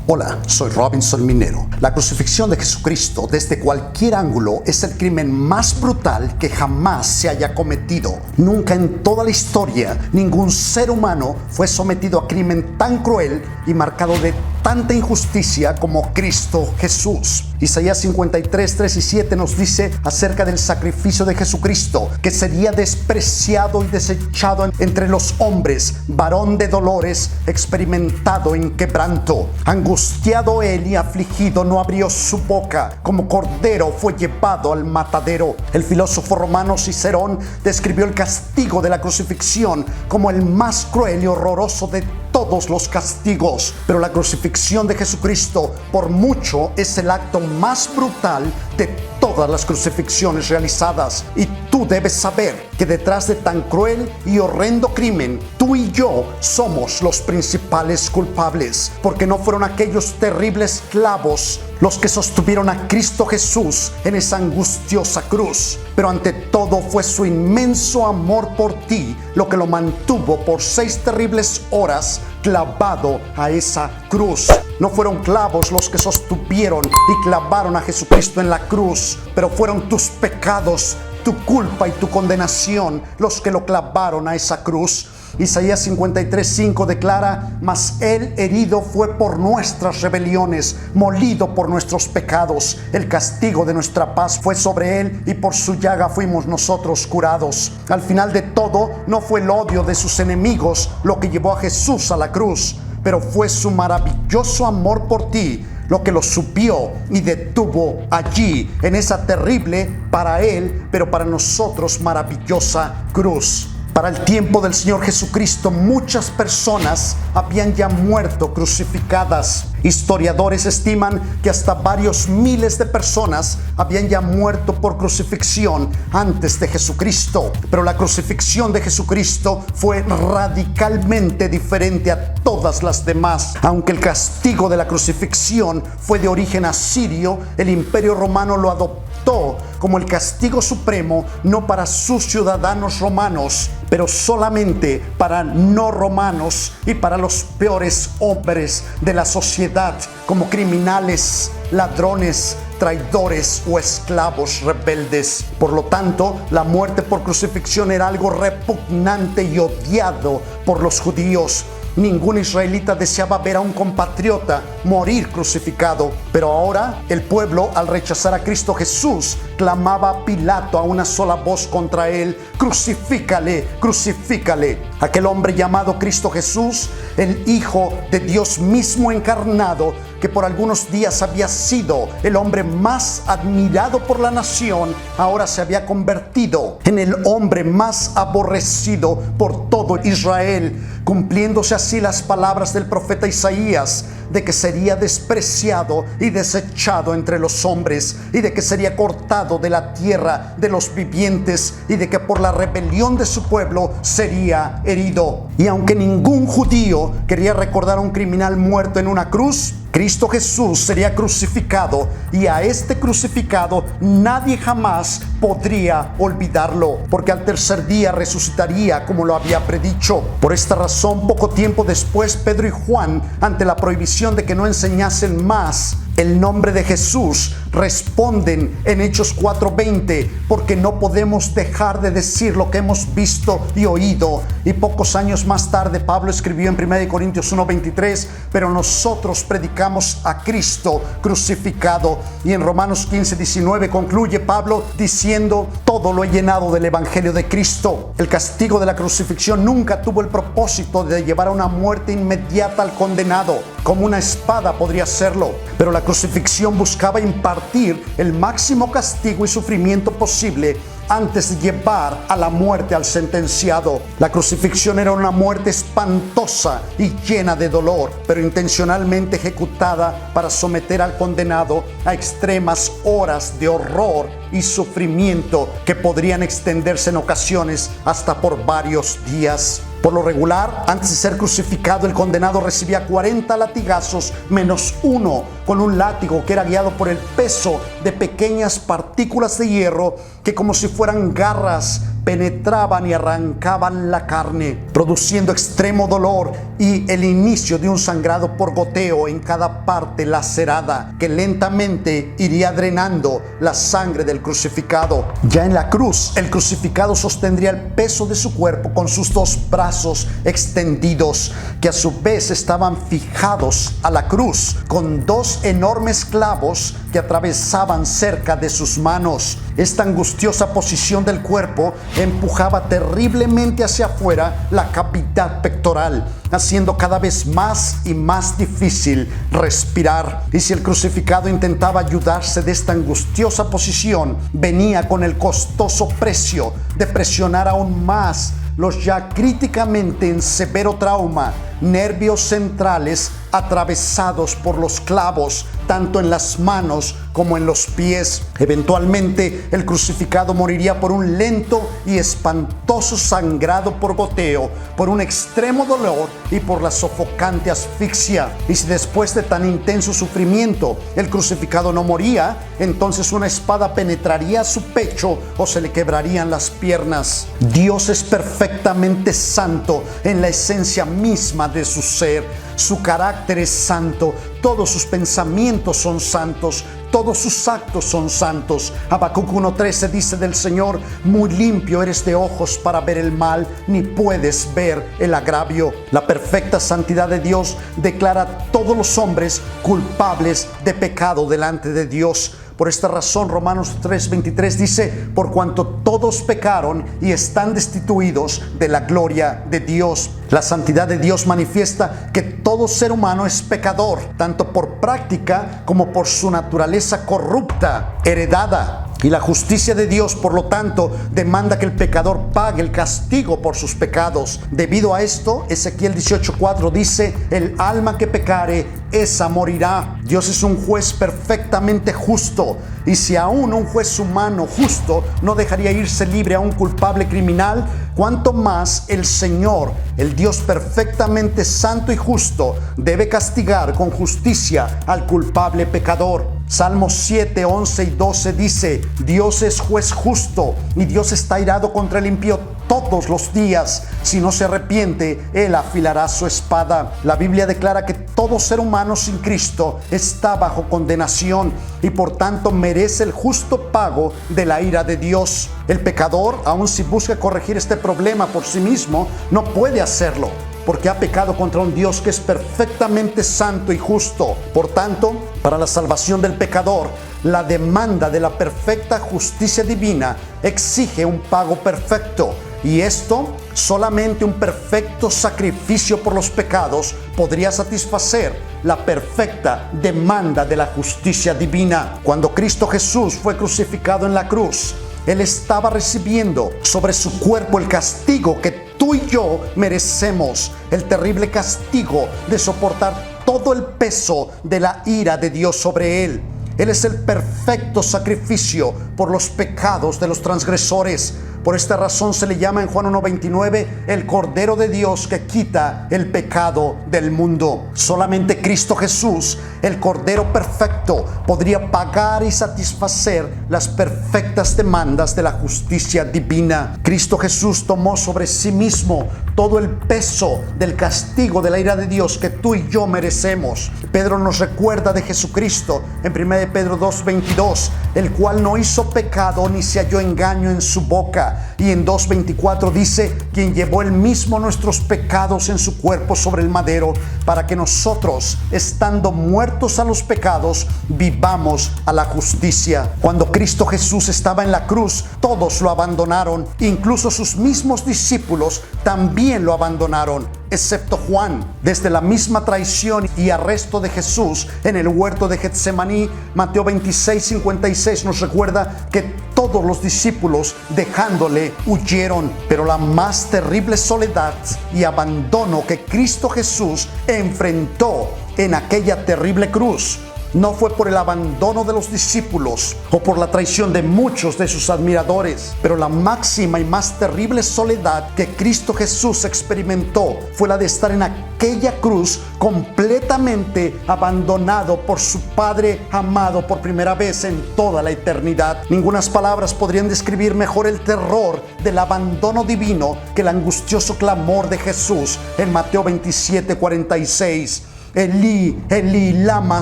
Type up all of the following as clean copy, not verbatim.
Hola, soy Robinson Minero. La crucifixión de Jesucristo desde cualquier ángulo es el crimen más brutal que jamás se haya cometido. Nunca en toda la historia ningún ser humano fue sometido a crimen tan cruel y marcado de tanta injusticia como Cristo Jesús. Isaías 53, 3 y 7 nos dice acerca del sacrificio de Jesucristo, que sería despreciado y desechado entre los hombres, varón de dolores, experimentado en quebranto. Angustiado él y afligido, no abrió su boca, como cordero fue llevado al matadero. El filósofo romano Cicerón describió el castigo de la crucifixión como el más cruel y horroroso de todos los castigos, pero la crucifixión de Jesucristo por mucho es el acto más brutal de todas las crucifixiones realizadas. Y tú debes saber que detrás de tan cruel y horrendo crimen, tú y yo somos los principales culpables, porque no fueron aquellos terribles clavos los que sostuvieron a Cristo Jesús en esa angustiosa cruz, pero ante todo fue su inmenso amor por ti lo que lo mantuvo por 6 terribles horas clavado a esa cruz. No fueron clavos los que sostuvieron y clavaron a Jesucristo en la cruz, pero fueron tus pecados, tu culpa y tu condenación los que lo clavaron a esa cruz. Isaías 53:5 declara: mas él herido fue por nuestras rebeliones, molido por nuestros pecados. El castigo de nuestra paz fue sobre él, y por su llaga fuimos nosotros curados. Al final de todo, no fue el odio de sus enemigos lo que llevó a Jesús a la cruz, pero fue su maravilloso amor por ti lo que lo subió y detuvo allí, en esa terrible para él, pero para nosotros maravillosa cruz. Para el tiempo del Señor Jesucristo, muchas personas habían ya muerto crucificadas. Historiadores estiman que hasta varios miles de personas habían ya muerto por crucifixión antes de Jesucristo. Pero la crucifixión de Jesucristo fue radicalmente diferente a todas las demás. Aunque el castigo de la crucifixión fue de origen asirio, el Imperio Romano lo adoptó como el castigo supremo, no para sus ciudadanos romanos, pero solamente para no romanos y para los peores hombres de la sociedad, como criminales, ladrones, traidores o esclavos rebeldes. Por lo tanto, la muerte por crucifixión era algo repugnante y odiado por los judíos. Ningún israelita deseaba ver a un compatriota morir crucificado, pero ahora el pueblo, al rechazar a Cristo Jesús, clamaba a Pilato a una sola voz contra él: crucifícale, crucifícale. Aquel hombre llamado Cristo Jesús, el Hijo de Dios mismo encarnado, que por algunos días había sido el hombre más admirado por la nación, ahora se había convertido en el hombre más aborrecido por todo Israel, cumpliéndose así las palabras del profeta Isaías, de que sería despreciado y desechado entre los hombres, y de que sería cortado de la tierra de los vivientes, y de que por la rebelión de su pueblo sería herido. Y aunque ningún judío quería recordar a un criminal muerto en una cruz, Cristo Jesús sería crucificado, y a este crucificado nadie jamás podría olvidarlo, porque al tercer día resucitaría como lo había predicho. Por esta razón, poco tiempo después, Pedro y Juan, ante la prohibición de que no enseñasen más el nombre de Jesús, responden en Hechos 4:20: porque no podemos dejar de decir lo que hemos visto y oído. Y pocos años más tarde, Pablo escribió en 1 Corintios 1:23: pero nosotros predicamos a Cristo crucificado. Y en Romanos 15:19 concluye Pablo diciendo: todo lo he llenado del evangelio de Cristo. El castigo de la crucifixión nunca tuvo el propósito de llevar a una muerte inmediata al condenado, como una espada podría hacerlo, pero la crucifixión buscaba impartir el máximo castigo y sufrimiento posible antes de llevar a la muerte al sentenciado. La crucifixión era una muerte espantosa y llena de dolor, pero intencionalmente ejecutada para someter al condenado a extremas horas de horror y sufrimiento que podrían extenderse en ocasiones hasta por varios días. Por lo regular, antes de ser crucificado, el condenado recibía 40 latigazos menos uno, con un látigo que era guiado por el peso de pequeñas partículas de hierro que, como si fueran garras, penetraban y arrancaban la carne, produciendo extremo dolor y el inicio de un sangrado por goteo en cada parte lacerada que lentamente iría drenando la sangre del crucificado. Ya en la cruz, el crucificado sostendría el peso de su cuerpo con sus dos brazos extendidos, que a su vez estaban fijados a la cruz con dos enormes clavos que atravesaban cerca de sus manos. Esta angustiosa posición del cuerpo empujaba terriblemente hacia afuera la cavidad pectoral, haciendo cada vez más y más difícil respirar. Y si el crucificado intentaba ayudarse de esta angustiosa posición, venía con el costoso precio de presionar aún más los ya críticamente en severo trauma nervios centrales atravesados por los clavos, tanto en las manos como en los pies. Eventualmente, el crucificado moriría por un lento y espantoso sangrado por goteo, por un extremo dolor y por la sofocante asfixia. Y si después de tan intenso sufrimiento el crucificado no moría, entonces una espada penetraría su pecho o se le quebrarían las piernas. Dios es perfectamente santo en la esencia misma de su ser. Su carácter es santo, todos sus pensamientos son santos, todos sus actos son santos. Habacuc 1:13 dice del Señor: muy limpio eres de ojos para ver el mal, ni puedes ver el agravio. La perfecta santidad de Dios declara a todos los hombres culpables de pecado delante de Dios. Por esta razón, Romanos 3:23 dice: por cuanto todos pecaron y están destituidos de la gloria de Dios. La santidad de Dios manifiesta que todo ser humano es pecador, tanto por práctica como por su naturaleza corrupta, heredada. Y la justicia de Dios, por lo tanto, demanda que el pecador pague el castigo por sus pecados. Debido a esto, Ezequiel 18:4 dice: el alma que pecare, esa morirá. Dios es un juez perfectamente justo, y si aún un juez humano justo no dejaría irse libre a un culpable criminal, cuánto más el Señor, el Dios perfectamente santo y justo, debe castigar con justicia al culpable pecador. Salmos 7, 11 y 12 dice: Dios es juez justo y Dios está airado contra el impío todos los días. Si no se arrepiente, Él afilará su espada. La Biblia declara que todo ser humano sin Cristo está bajo condenación y por tanto merece el justo pago de la ira de Dios. El pecador, aun si busca corregir este problema por sí mismo, no puede hacerlo, porque ha pecado contra un Dios que es perfectamente santo y justo. Por tanto, para la salvación del pecador, la demanda de la perfecta justicia divina exige un pago perfecto. Y esto, solamente un perfecto sacrificio por los pecados podría satisfacer la perfecta demanda de la justicia divina. Cuando Cristo Jesús fue crucificado en la cruz, Él estaba recibiendo sobre su cuerpo el castigo que tú y yo merecemos, el terrible castigo de soportar todo el peso de la ira de Dios sobre Él. Él es el perfecto sacrificio por los pecados de los transgresores. Por esta razón se le llama en Juan 1:29 el Cordero de Dios que quita el pecado del mundo. Solamente Cristo Jesús, el Cordero perfecto, podría pagar y satisfacer las perfectas demandas de la justicia divina. Cristo Jesús tomó sobre sí mismo todo el peso del castigo de la ira de Dios que tú y yo merecemos. Pedro nos recuerda de Jesucristo en 1 Pedro 2:22, el cual no hizo pecado ni se halló engaño en su boca. Y en 2:24 dice: quien llevó él mismo nuestros pecados en su cuerpo sobre el madero, para que nosotros, estando muertos a los pecados, vivamos a la justicia. Cuando Cristo Jesús estaba en la cruz, todos lo abandonaron, incluso sus mismos discípulos también lo abandonaron, excepto Juan. Desde la misma traición y arresto de Jesús en el huerto de Getsemaní, Mateo 26:56 nos recuerda que todos los discípulos, dejándole, huyeron. Pero la más terrible soledad y abandono que Cristo Jesús enfrentó en aquella terrible cruz no fue por el abandono de los discípulos o por la traición de muchos de sus admiradores, pero la máxima y más terrible soledad que Cristo Jesús experimentó fue la de estar en aquella cruz completamente abandonado por su Padre amado por primera vez en toda la eternidad. Ningunas palabras podrían describir mejor el terror del abandono divino que el angustioso clamor de Jesús en Mateo 27:46. Elí, Elí, lama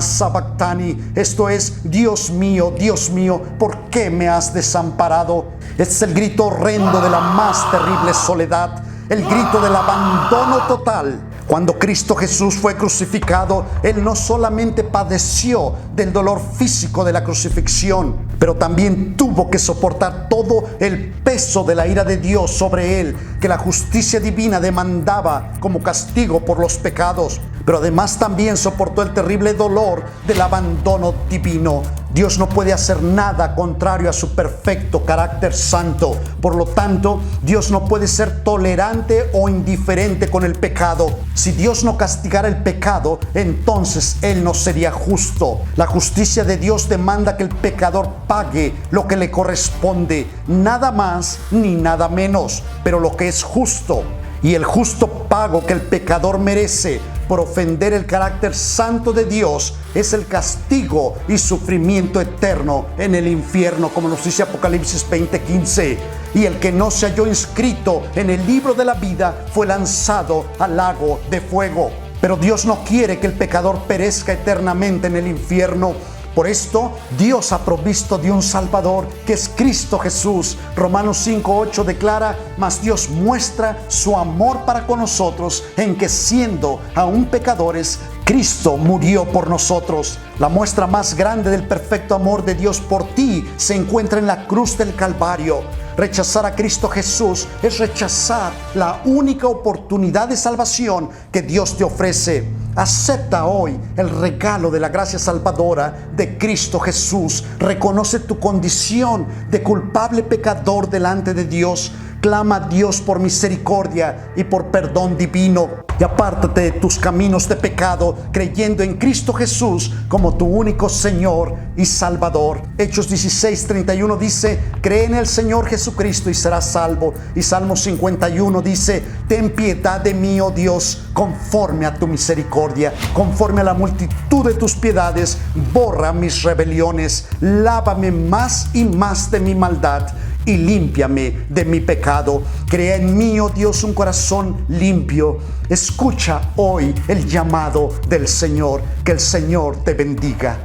sabactani. Esto es, Dios mío, ¿por qué me has desamparado? Este es el grito horrendo de la más terrible soledad, el grito del abandono total. Cuando Cristo Jesús fue crucificado, Él no solamente padeció del dolor físico de la crucifixión, pero también tuvo que soportar todo el peso de la ira de Dios sobre Él, que la justicia divina demandaba como castigo por los pecados. Pero además también soportó el terrible dolor del abandono divino. Dios no puede hacer nada contrario a su perfecto carácter santo. Por lo tanto, Dios no puede ser tolerante o indiferente con el pecado. Si Dios no castigara el pecado, entonces Él no sería justo. La justicia de Dios demanda que el pecador pague lo que le corresponde, nada más ni nada menos, pero lo que es justo. Y el justo pago que el pecador merece por ofender el carácter santo de Dios es el castigo y sufrimiento eterno en el infierno, como nos dice Apocalipsis 20:15. Y el que no se halló inscrito en el libro de la vida fue lanzado al lago de fuego. Pero Dios no quiere que el pecador perezca eternamente en el infierno. Por esto, Dios ha provisto de un Salvador, que es Cristo Jesús. Romanos 5:8 declara: mas Dios muestra su amor para con nosotros en que, siendo aún pecadores, Cristo murió por nosotros. La muestra más grande del perfecto amor de Dios por ti se encuentra en la cruz del Calvario. Rechazar a Cristo Jesús es rechazar la única oportunidad de salvación que Dios te ofrece. Acepta hoy el regalo de la gracia salvadora de Cristo Jesús. Reconoce tu condición de culpable pecador delante de Dios. Clama a Dios por misericordia y por perdón divino. Y apártate de tus caminos de pecado, creyendo en Cristo Jesús como tu único Señor y Salvador. Hechos 16:31 dice: cree en el Señor Jesucristo y serás salvo. Y Salmo 51 dice: ten piedad de mí, oh Dios, conforme a tu misericordia, conforme a la multitud de tus piedades, borra mis rebeliones, lávame más y más de mi maldad y límpiame de mi pecado. Crea en mí, oh Dios, un corazón limpio. Escucha hoy el llamado del Señor. Que el Señor te bendiga.